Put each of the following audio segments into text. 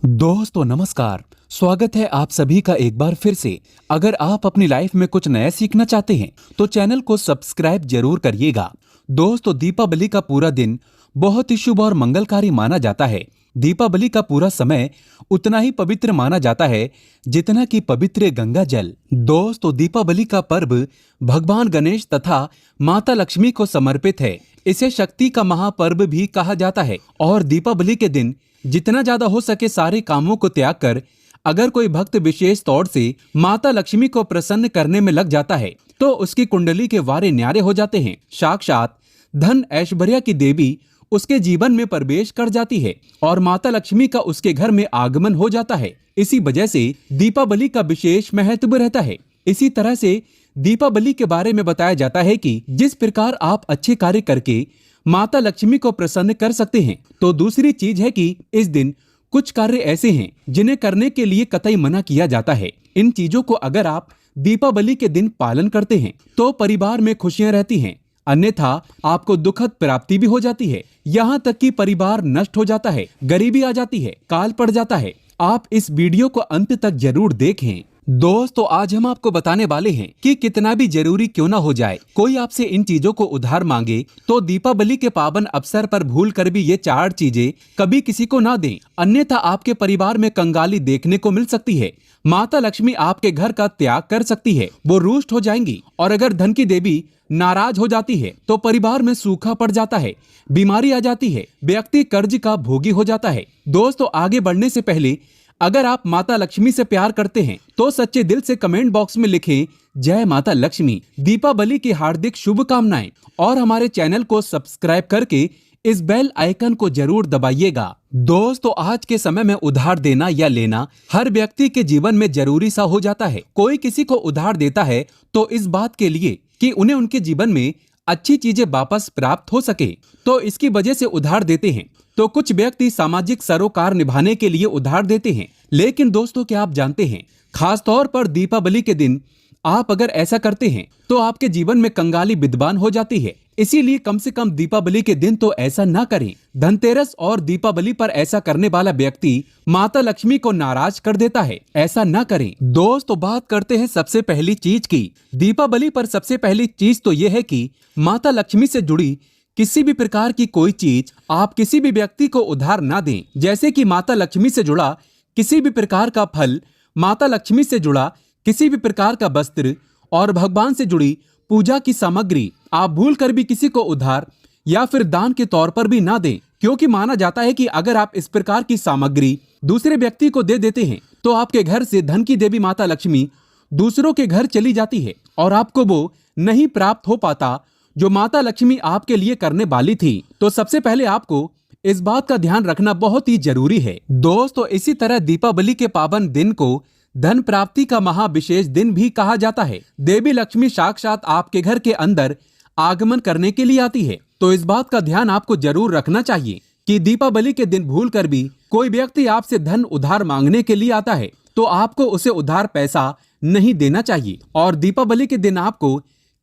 दोस्तों नमस्कार। स्वागत है आप सभी का एक बार फिर से। अगर आप अपनी लाइफ में कुछ नया सीखना चाहते हैं तो चैनल को सब्सक्राइब जरूर करिएगा। दोस्तों दीपावली का पूरा दिन बहुत ही शुभ और मंगलकारी माना जाता है। दीपावली का पूरा समय उतना ही पवित्र माना जाता है जितना कि पवित्र गंगा जल। दोस्तों दीपावली का पर्व भगवान गणेश तथा माता लक्ष्मी को समर्पित है। इसे शक्ति का महापर्व भी कहा जाता है और दीपावली के दिन जितना ज्यादा हो सके सारे कामों को त्याग कर अगर कोई भक्त विशेष तौर से माता लक्ष्मी को प्रसन्न करने में लग जाता है तो उसकी कुंडली के वारे न्यारे हो जाते हैं। साक्षात धन ऐश्वर्य की देवी उसके जीवन में प्रवेश कर जाती है और माता लक्ष्मी का उसके घर में आगमन हो जाता है। इसी वजह से दीपावली का विशेष महत्व रहता है। इसी तरह से दीपावली के बारे में बताया जाता है कि जिस प्रकार आप अच्छे कार्य करके माता लक्ष्मी को प्रसन्न कर सकते हैं, तो दूसरी चीज है कि इस दिन कुछ कार्य ऐसे हैं जिन्हें करने के लिए कतई मना किया जाता है। इन चीजों को अगर आप दीपावली के दिन पालन करते हैं तो परिवार में खुशियां रहती हैं, अन्यथा आपको दुखद प्राप्ति भी हो जाती है। यहाँ तक कि परिवार नष्ट हो जाता है, गरीबी आ जाती है, काल पड़ जाता है। आप इस वीडियो को अंत तक जरूर देखें। दोस्तों आज हम आपको बताने वाले हैं कि कितना भी जरूरी क्यों ना हो जाए, कोई आपसे इन चीजों को उधार मांगे तो दीपावली के पावन अवसर पर भूल कर भी ये 4 चीजें कभी किसी को ना दें, अन्यथा आपके परिवार में कंगाली देखने को मिल सकती है। माता लक्ष्मी आपके घर का त्याग कर सकती है, वो रुष्ट हो जाएंगी। और अगर धन की देवी नाराज हो जाती है तो परिवार में सूखा पड़ जाता है, बीमारी आ जाती है, व्यक्ति कर्ज का भोगी हो जाता है। दोस्तों आगे बढ़ने से पहले अगर आप माता लक्ष्मी से प्यार करते हैं तो सच्चे दिल से कमेंट बॉक्स में लिखें जय माता लक्ष्मी। दीपावली की हार्दिक शुभकामनाएं और हमारे चैनल को सब्सक्राइब करके इस बेल आइकन को जरूर दबाइएगा। दोस्तों आज के समय में उधार देना या लेना हर व्यक्ति के जीवन में जरूरी सा हो जाता है। कोई किसी को उधार देता है तो इस बात के लिए कि उन्हें उनके जीवन में अच्छी चीजें वापस प्राप्त हो सके, तो इसकी वजह से उधार देते हैं। तो कुछ व्यक्ति सामाजिक सरोकार निभाने के लिए उधार देते हैं। लेकिन दोस्तों क्या आप जानते हैं, खास तौर पर दीपावली के दिन आप अगर ऐसा करते हैं तो आपके जीवन में कंगाली विद्यमान हो जाती है। इसीलिए कम से कम दीपावली के दिन तो ऐसा ना करें। धनतेरस और दीपावली पर ऐसा करने वाला व्यक्ति माता लक्ष्मी को नाराज कर देता है, ऐसा ना करें। दोस्तों बात करते हैं सबसे पहली चीज की। दीपावली पर सबसे पहली चीज तो यह है कि माता लक्ष्मी से जुड़ी किसी भी प्रकार की कोई चीज आप किसी भी व्यक्ति को उधार ना दें। जैसे कि माता लक्ष्मी से जुड़ा किसी भी प्रकार का फल, माता लक्ष्मी से जुड़ा किसी भी प्रकार का वस्त्र और भगवान से जुड़ी पूजा की सामग्री आप भूल कर भी किसी को उधार या फिर दान के तौर पर भी ना दें, क्योंकि माना जाता है कि अगर आप इस प्रकार की सामग्री दूसरे व्यक्ति को दे देते हैं तो आपके घर से धन की देवी माता लक्ष्मी दूसरों के घर चली जाती है और आपको वो नहीं प्राप्त हो पाता जो माता लक्ष्मी आपके लिए करने वाली थी। तो सबसे पहले आपको इस बात का ध्यान रखना बहुत ही जरूरी है। दोस्तों इसी तरह दीपावली के पावन दिन को धन प्राप्ति का महाविशेष दिन भी कहा जाता है। देवी लक्ष्मी साक्षात आपके घर के अंदर आगमन करने के लिए आती है। तो इस बात का ध्यान आपको जरूर रखना चाहिए कि दीपावली के दिन भूल कर भी कोई व्यक्ति आपसे धन उधार मांगने के लिए आता है तो आपको उसे उधार पैसा नहीं देना चाहिए। और दीपावली के दिन आपको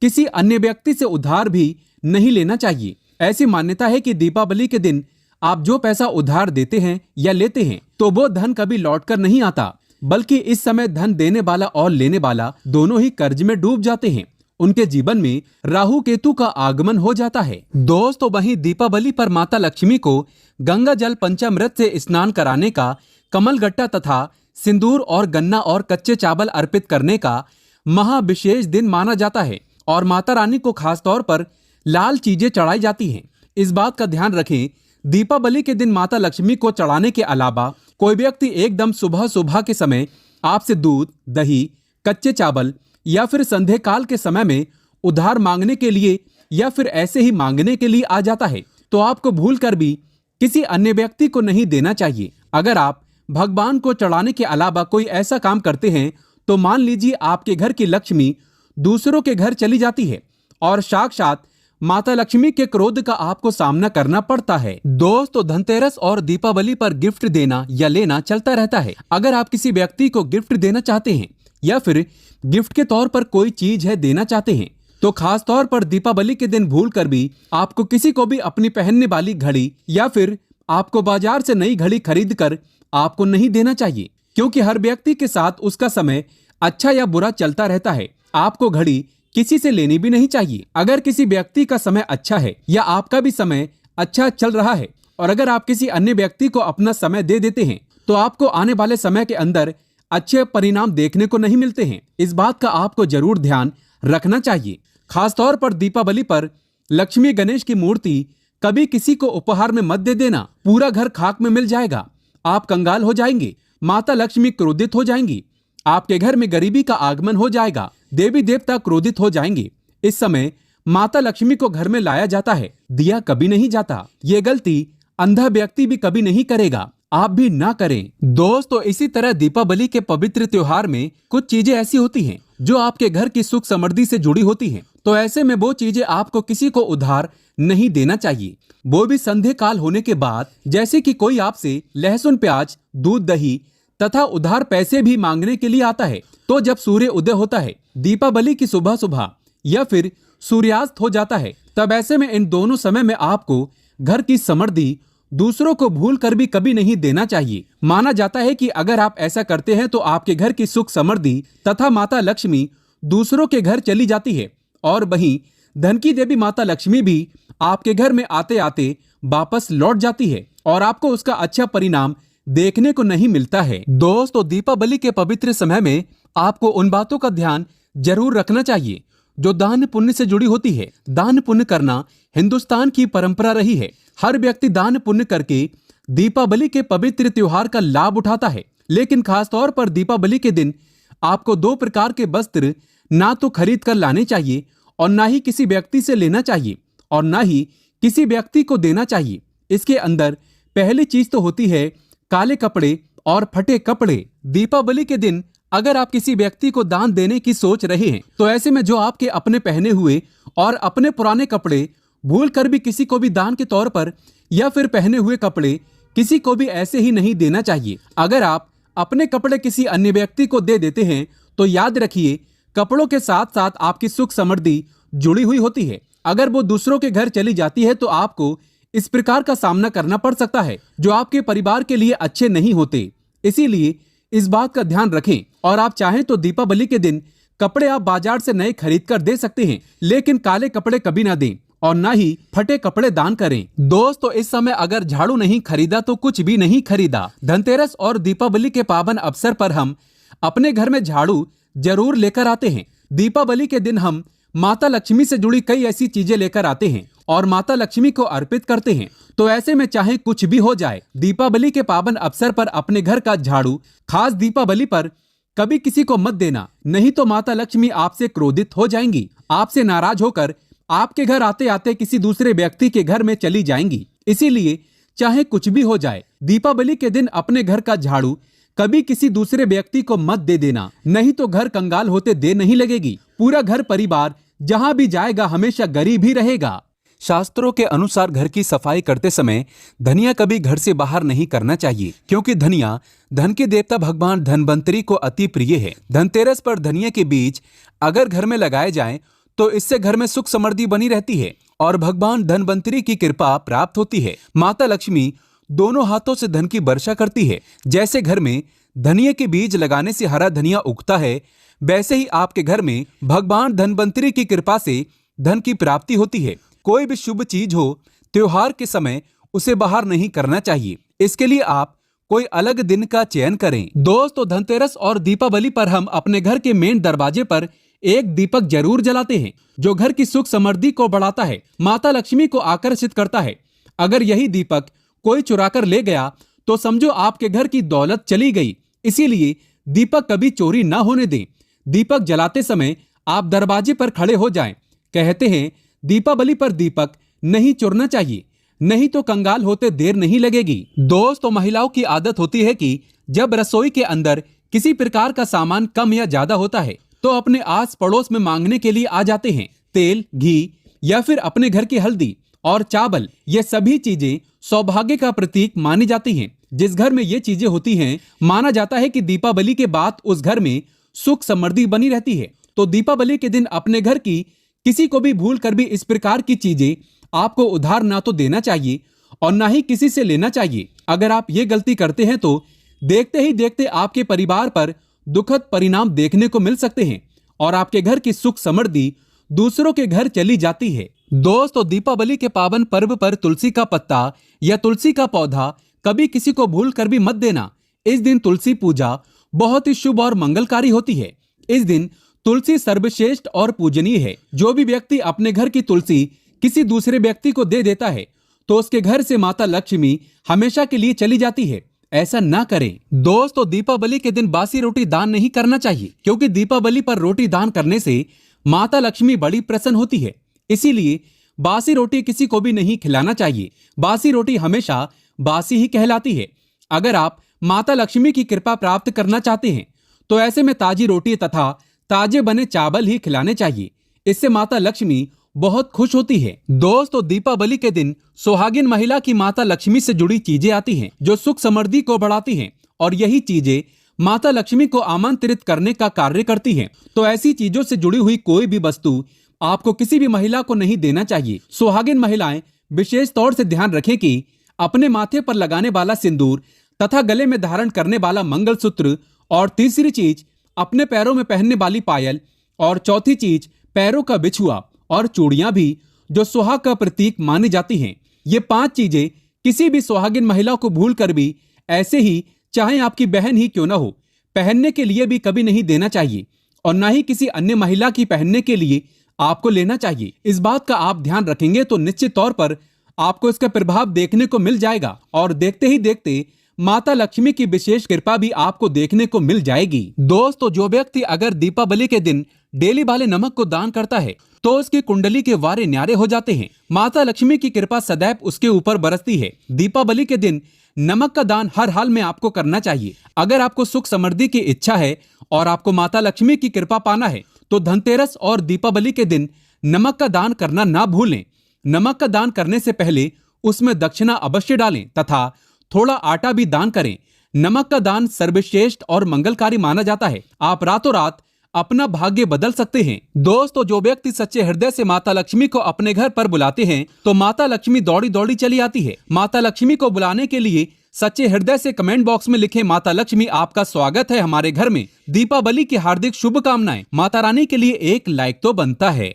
किसी अन्य व्यक्ति से उधार भी नहीं लेना चाहिए। ऐसी मान्यता है कि दीपावली के दिन आप जो पैसा उधार देते हैं या लेते हैं तो वो धन कभी लौटकर नहीं आता, बल्कि इस समय धन देने वाला और लेने वाला दोनों ही कर्ज में डूब जाते हैं। उनके जीवन में राहु केतु का आगमन हो जाता है। दोस्तों वहीं दीपावली पर माता लक्ष्मी को गंगा जल पंचामृत से स्नान कराने का, कमल गट्टा तथा सिंदूर और गन्ना और कच्चे चावल अर्पित करने का महाविशेष दिन माना जाता है और माता रानी को खास तौर पर लाल चीजें चढ़ाई जाती हैं। इस बात का ध्यान रखें, दीपावली के दिन माता लक्ष्मी को चढ़ाने के अलावा कोई व्यक्ति एकदम सुबह सुबह के समय आपसे दूध, दही, कच्चे चावल या फिर संध्या काल के समय में उधार मांगने के लिए या फिर ऐसे ही मांगने के लिए आ जाता है तो आपको भूल कर भी किसी अन्य व्यक्ति को नहीं देना चाहिए। अगर आप भगवान को चढ़ाने के अलावा कोई ऐसा काम करते हैं तो मान लीजिए आपके घर की लक्ष्मी दूसरों के घर चली जाती है और साक्षात माता लक्ष्मी के क्रोध का आपको सामना करना पड़ता है। दोस्तों धनतेरस और दीपावली पर गिफ्ट देना या लेना चलता रहता है। अगर आप किसी व्यक्ति को गिफ्ट देना चाहते हैं या फिर गिफ्ट के तौर पर कोई चीज है देना चाहते हैं तो खास तौर पर दीपावली के दिन भूल कर भी आपको किसी को भी अपनी पहनने वाली घड़ी या फिर आपको बाजार से नई घड़ी खरीद कर आपको नहीं देना चाहिए, क्योंकि हर व्यक्ति के साथ उसका समय अच्छा या बुरा चलता रहता है। आपको घड़ी किसी से लेनी भी नहीं चाहिए। अगर किसी व्यक्ति का समय अच्छा है या आपका भी समय अच्छा चल रहा है और अगर आप किसी अन्य व्यक्ति को अपना समय दे देते हैं तो आपको आने वाले समय के अंदर अच्छे परिणाम देखने को नहीं मिलते हैं। इस बात का आपको जरूर ध्यान रखना चाहिए। खासतौर पर दीपावली पर लक्ष्मी गणेश की मूर्ति कभी किसी को उपहार में मत दे देना। पूरा घर खाक में मिल जाएगा, आप कंगाल हो जाएंगे, माता लक्ष्मी क्रोधित हो जाएंगी, आपके घर में गरीबी का आगमन हो जाएगा, देवी देवता क्रोधित हो जाएंगे। इस समय माता लक्ष्मी को घर में लाया जाता है, दिया कभी नहीं जाता। ये गलती अंधा व्यक्ति भी कभी नहीं करेगा, आप भी ना करें। दोस्तों, इसी तरह दीपावली के पवित्र त्योहार में कुछ चीजें ऐसी होती हैं जो आपके घर की सुख समृद्धि से जुड़ी होती हैं। तो ऐसे में वो चीजें आपको किसी को उधार नहीं देना चाहिए, वो भी संध्या काल होने के बाद। जैसे कि कोई आपसे लहसुन, प्याज, दूध, दही तथा उधार पैसे भी मांगने के लिए आता है, तो जब सूर्य उदय होता है, दीपावली की सुबह सुबह या फिर सूर्यास्त हो जाता है, तब ऐसे में इन दोनों समय में आपको घर की समृद्धि दूसरों को भूल कर भी कभी नहीं देना चाहिए। माना जाता है कि अगर आप ऐसा करते हैं तो आपके घर की सुख समृद्धि तथा माता लक्ष्मी दूसरों के घर चली जाती है और वहीं धन की देवी माता लक्ष्मी भी आपके घर में आते आते वापस लौट जाती है और आपको उसका अच्छा परिणाम देखने को नहीं मिलता है। दोस्तों, दीपावली के पवित्र समय में आपको उन बातों का ध्यान जरूर रखना चाहिए जो दान पुण्य से जुड़ी होती है। दान पुण्य करना हिंदुस्तान की परंपरा रही है। हर व्यक्ति दान पुण्य करके दीपावली के पवित्र त्योहार का लाभ उठाता है। लेकिन खासतौर पर दीपावली के दिन आपको 2 प्रकार के वस्त्र ना तो खरीद कर लाने चाहिए और ना ही किसी व्यक्ति से लेना चाहिए और ना ही किसी व्यक्ति को देना चाहिए। इसके अंदर पहली चीज तो होती है काले कपड़े और फटे कपड़े। दीपावली के दिन अगर आप किसी व्यक्ति को दान देने की सोच रहे हैं तो ऐसे में जो आपके अपने पहने हुए और अपने पुराने कपड़े भूल कर भी किसी को भी दान के तौर पर या फिर पहने हुए कपड़े किसी को भी ऐसे ही नहीं देना चाहिए। अगर आप अपने कपड़े किसी अन्य व्यक्ति को दे देते हैं तो याद रखिए, कपड़ों के साथ साथ आपकी सुख समृद्धि जुड़ी हुई होती है। अगर वो दूसरों के घर चली जाती है तो आपको इस प्रकार का सामना करना पड़ सकता है जो आपके परिवार के लिए अच्छे नहीं होते। इसीलिए इस बात का ध्यान रखें और आप चाहें तो दीपावली के दिन कपड़े आप बाजार से नए खरीद कर दे सकते हैं, लेकिन काले कपड़े कभी ना दें और ना ही फटे कपड़े दान करें। दोस्तों, इस समय अगर झाड़ू नहीं खरीदा तो कुछ भी नहीं खरीदा। धनतेरस और दीपावली के पावन अवसर पर हम अपने घर में झाड़ू जरूर लेकर आते हैं। दीपावली के दिन हम माता लक्ष्मी से जुड़ी कई ऐसी चीजें लेकर आते हैं और माता लक्ष्मी को अर्पित करते हैं। तो ऐसे में चाहे कुछ भी हो जाए, दीपावली के पावन अवसर पर अपने घर का झाड़ू खास दीपावली पर कभी किसी को मत देना, नहीं तो माता लक्ष्मी आपसे क्रोधित हो जाएंगी, आपसे नाराज होकर आपके घर आते आते किसी दूसरे व्यक्ति के घर में चली जाएंगी। इसीलिए चाहे कुछ भी हो जाए, दीपावली के दिन अपने घर का झाड़ू कभी किसी दूसरे व्यक्ति को मत दे देना, नहीं तो घर कंगाल होते देर नहीं लगेगी। पूरा घर परिवार जहां भी जाएगा हमेशा गरीब ही रहेगा। शास्त्रों के अनुसार घर की सफाई करते समय धनिया कभी घर से बाहर नहीं करना चाहिए, क्योंकि धनिया धन के देवता भगवान धनवंतरी को अति प्रिय है। धनतेरस पर धनिया के बीज अगर घर में लगाए जाएं तो इससे घर में सुख समृद्धि बनी रहती है और भगवान धनवंतरी की कृपा प्राप्त होती है। माता लक्ष्मी दोनों हाथों से धन की वर्षा करती है। जैसे घर में धनिया के बीज लगाने से हरा धनिया उगता है, वैसे ही आपके घर में भगवान धनवंतरी की कृपा से धन की प्राप्ति होती है। कोई भी शुभ चीज हो, त्योहार के समय उसे बाहर नहीं करना चाहिए। इसके लिए आप कोई अलग दिन का चयन करें। दोस्तों, धनतेरस और दीपावली पर हम अपने घर के मेन दरवाजे पर एक दीपक जरूर जलाते हैं जो घर की सुख समृद्धि को बढ़ाता है, माता लक्ष्मी को आकर्षित करता है। अगर यही दीपक कोई चुरा कर ले गया तो समझो आपके घर की दौलत चली गई। इसीलिए दीपक कभी चोरी ना होने दें। दीपक जलाते समय आप दरवाजे पर खड़े हो जाएं। कहते हैं दीपावली पर दीपक नहीं चुरना चाहिए, नहीं तो कंगाल होते देर नहीं लगेगी। दोस्तों, महिलाओं की आदत होती है कि जब रसोई के अंदर किसी प्रकार का सामान कम या ज्यादा होता है तो अपने आस पड़ोस में मांगने के लिए आ जाते हैं। तेल, घी या फिर अपने घर की हल्दी और चावल, ये सभी चीजें सौभाग्य का प्रतीक मानी जाती हैं। जिस घर में ये चीजें होती हैं, माना जाता है कि दीपावली के बाद उस घर में सुख समृद्धि बनी रहती है। तो दीपावली के दिन अपने घर की किसी को भी भूल कर भी इस प्रकार की चीजें आपको उधार ना तो देना चाहिए और ना ही किसी से लेना चाहिए। अगर आप ये गलती करते हैं तो देखते ही देखते आपके परिवार पर दुखद परिणाम देखने को मिल सकते हैं और आपके घर की सुख समृद्धि दूसरों के घर चली जाती है। दोस्तों, दीपावली के पावन पर्व पर तुलसी का पत्ता या तुलसी का पौधा कभी किसी को भूल कर भी मत देना। इस दिन तुलसी पूजा बहुत ही शुभ और मंगलकारी होती है। इस दिन तुलसी सर्वश्रेष्ठ और पूजनीय है। जो भी व्यक्ति अपने घर की तुलसी किसी दूसरे व्यक्ति को दे देता है तो उसके घर से माता लक्ष्मी हमेशा के लिए चली जाती है। ऐसा ना करें। दोस्तों, दीपावली के दिन बासी रोटी दान नहीं करना चाहिए, क्योंकि दीपावली पर रोटी दान करने से माता लक्ष्मी बड़ी प्रसन्न होती है। इसीलिए बासी रोटी किसी को भी नहीं खिलाना चाहिए। बासी रोटी हमेशा बासी ही कहलाती है। अगर आप माता लक्ष्मी की कृपा प्राप्त करना चाहते हैं तो ऐसे में ताजी रोटी तथा ताजे बने चावल ही खिलाने चाहिए। इससे माता लक्ष्मी बहुत खुश होती है। दोस्तों, दीपावली के दिन सुहागिन महिला की माता लक्ष्मी से जुड़ी चीजें आती हैं जो सुख समृद्धि को बढ़ाती हैं और यही चीजें माता लक्ष्मी को आमंत्रित करने का कार्य करती हैं। तो ऐसी चीजों से जुड़ी हुई कोई भी वस्तु आपको किसी भी महिला को नहीं देना चाहिए। सुहागिन महिलाएं विशेष तौर से ध्यान रखें कि अपने माथे पर लगाने वाला सिंदूर तथा गले में धारण करने वाला मंगलसूत्र, और तीसरी चीज अपने पैरों में पहनने वाली पायल, और चौथी चीज पैरों का बिछुआ और चूड़ियां भी जो सुहाग का प्रतीक मानी जाती हैं। ये 5 चीजें किसी भी सुहागिन महिला को भूल कर भी, ऐसे ही चाहे आपकी बहन ही क्यों ना हो, पहनने के लिए भी कभी नहीं देना चाहिए और ना ही किसी अन्य महिला की पहनने के लिए आपको लेना चाहिए। इस बात का आप ध्यान रखेंगे तो निश्चित तौर पर आपको इसका प्रभाव देखने को मिल जाएगा और देखते ही देखते माता लक्ष्मी की विशेष कृपा भी आपको देखने को मिल जाएगी। दोस्तों, जो व्यक्ति अगर दीपावली के दिन डेली वाले नमक को दान करता है तो उसकी कुंडली के वारे न्यारे हो जाते हैं। माता लक्ष्मी की कृपा सदैव उसके ऊपर बरसती है। दीपावली के दिन नमक का दान हर हाल में आपको करना चाहिए। अगर आपको सुख समृद्धि की इच्छा है और आपको माता लक्ष्मी की कृपा पाना है तो धनतेरस और दीपावली के दिन नमक का दान करना ना भूलें। नमक का दान करने से पहले उसमें दक्षिणा अवश्य डालें तथा थोड़ा आटा भी दान करें। नमक का दान सर्वश्रेष्ठ और मंगलकारी माना जाता है। आप रातों रात अपना भाग्य बदल सकते हैं। दोस्तों, जो व्यक्ति सच्चे हृदय से माता लक्ष्मी को अपने घर पर बुलाते हैं तो माता लक्ष्मी दौड़ी दौड़ी चली आती है। माता लक्ष्मी को बुलाने के लिए सच्चे हृदय से कमेंट बॉक्स में लिखें, माता लक्ष्मी आपका स्वागत है हमारे घर में। दीपावली की हार्दिक शुभकामनाएं। माता रानी के लिए एक लाइक तो बनता है।